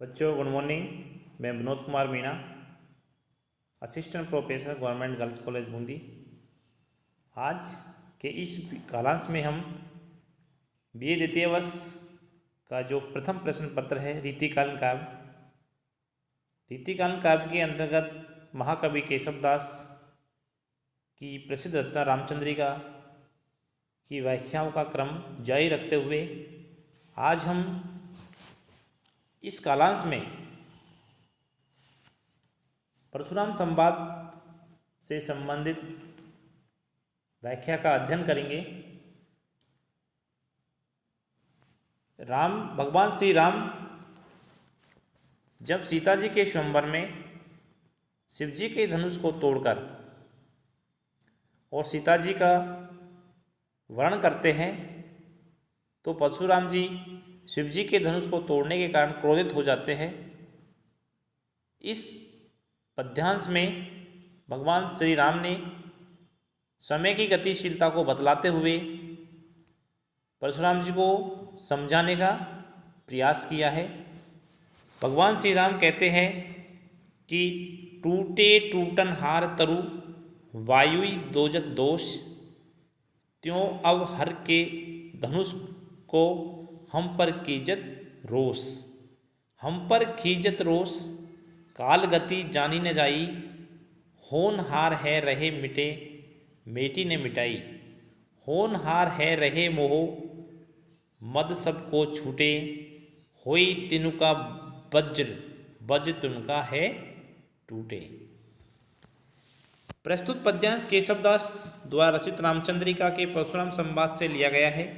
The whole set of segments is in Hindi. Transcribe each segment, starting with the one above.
बच्चों गुड मॉर्निंग। मैं Vinod Kumar Meena, assistant professor government girls college Bundi. आज के इस कालांश में हम बीए द्वितीय वर्ष का जो प्रथम प्रश्न पत्र है रीतिकालीन काव्य के अंतर्गत महाकवि केशवदास की प्रसिद्ध रचना रामचंद्रिका की व्याख्याओं का क्रम जारी रखते हुए आज हम इस कालांश में परशुराम संवाद से संबंधित व्याख्या का अध्ययन करेंगे। भगवान श्री राम जब सीता जी के स्वयंवर में शिव जी के धनुष को तोड़कर और सीता जी का वर्णन करते हैं तो परशुराम जी शिव जी के धनुष को तोड़ने के कारण क्रोधित हो जाते हैं। इस पद्यांश में भगवान श्री राम ने समय की गतिशीलता को बतलाते हुए परशुराम जी को समझाने का प्रयास किया है। भगवान श्री राम कहते हैं कि टूटे टूटन हार तरु वायुई दोजत दोष, त्यों अब हर के धनुष को हम पर कीजत रोष। हम पर खीजत रोष, काल गति जानी न जाई, होनहार है रहे मिटे मेटी ने मिटाई। होनहार है रहे मोह, मद सबको छूटे, होई तिनुका वज्र, वज्र तुनका है टूटे। प्रस्तुत पद्यांश केशवदास द्वारा रचित रामचंद्रिका के परशुराम संवाद से लिया गया है।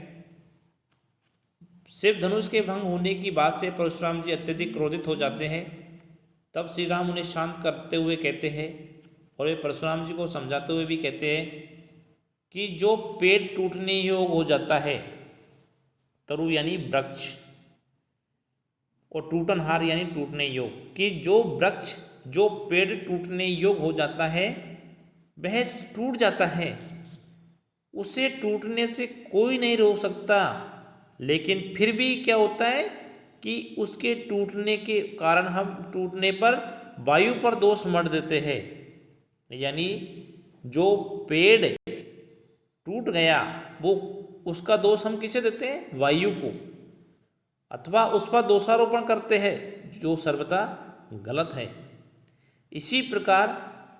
शिव धनुष के भंग होने की बात से परशुराम जी अत्यधिक क्रोधित हो जाते हैं। तब श्री राम उन्हें शांत करते हुए कहते हैं और वे परशुराम जी को समझाते हुए भी कहते हैं कि जो पेड़ टूटने योग्य हो जाता है, तरु यानी वृक्ष और टूटनहार यानी टूटने योग्य, कि जो वृक्ष जो पेड़ टूटने योग्य हो जाता है वह टूट जाता है, उसे टूटने से कोई नहीं रोक सकता। लेकिन फिर भी क्या होता है कि उसके टूटने के कारण हम टूटने पर वायु पर दोष मढ़ देते हैं। यानी जो पेड़ टूट गया वो उसका दोष हम किसे देते हैं? वायु को, अथवा उस पर दोषारोपण करते हैं जो सर्वथा गलत है। इसी प्रकार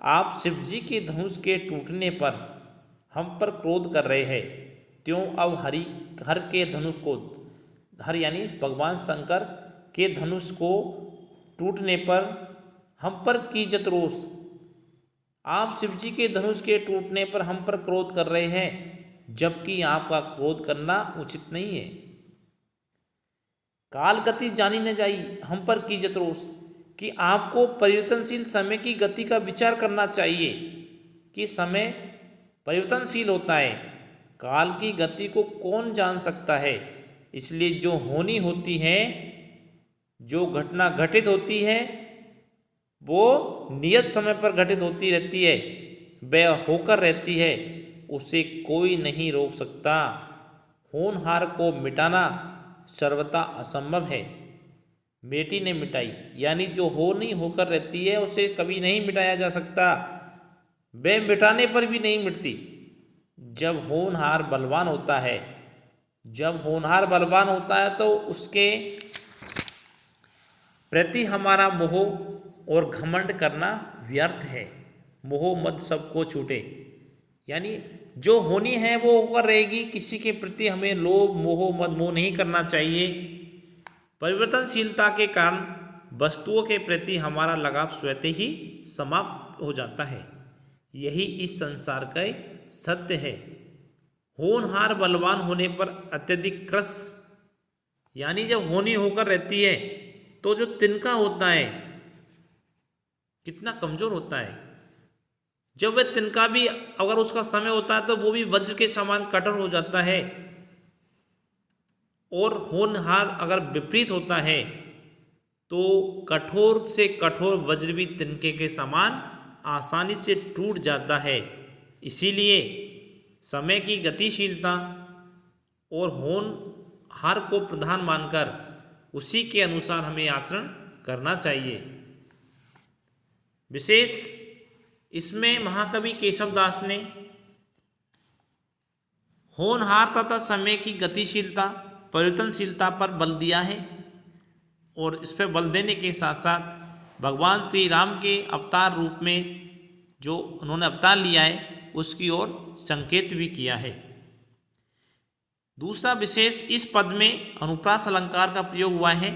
आप शिव जी के धनुष के टूटने पर हम पर क्रोध कर रहे हैं, त्यों अब हर के धनुष को, हर यानी भगवान शंकर के धनुष को टूटने पर हम पर कीजत रोष। आप शिव जी के धनुष के टूटने पर हम पर क्रोध कर रहे हैं, जबकि आपका क्रोध करना उचित नहीं है। काल गति जानी न जाई, हम पर कीजत रोष, कि आपको परिवर्तनशील समय की गति का विचार करना चाहिए कि समय परिवर्तनशील होता है। काल की गति को कौन जान सकता है? इसलिए जो होनी होती है, जो घटना घटित होती है, वो नियत समय पर घटित होती रहती है, वह होकर रहती है, उसे कोई नहीं रोक सकता। होनहार को मिटाना सर्वथा असंभव है। बेटी ने मिटाई यानी जो हो नहीं होकर रहती है उसे कभी नहीं मिटाया जा सकता, वह मिटाने पर भी नहीं मिटती। जब होनहार बलवान होता है, जब होनहार बलवान होता है तो उसके प्रति हमारा मोह और घमंड करना व्यर्थ है। मोह मद सबको छूटे, यानी जो होनी है वो होकर रहेगी, किसी के प्रति हमें लोभ मोह मद मोह नहीं करना चाहिए। परिवर्तनशीलता के कारण वस्तुओं के प्रति हमारा लगाव स्वतः ही समाप्त हो जाता है। यही इस संसार का सत्य है। होनहार बलवान होने पर अत्यधिक क्रस, यानी जब होनी होकर रहती है तो जो तिनका होता है कितना कमजोर होता है। जब वह तिनका भी अगर उसका समय होता है तो वो भी वज्र के समान कठोर हो जाता है। और होनहार अगर विपरीत होता है तो कठोर से कठोर वज्र भी तिनके के समान आसानी से टूट जाता है। इसीलिए समय की गतिशीलता और होनहार को प्रधान मानकर उसी के अनुसार हमें आचरण करना चाहिए। विशेष इसमें महाकवि केशवदास ने होनहार तथा समय की गतिशीलता, परिवर्तनशीलता पर बल दिया है और इस पर बल देने के साथ साथ भगवान श्री राम के अवतार रूप में जो उन्होंने अवतार लिया है उसकी ओर संकेत भी किया है। दूसरा विशेष, इस पद में अनुप्रास अलंकार का प्रयोग हुआ है।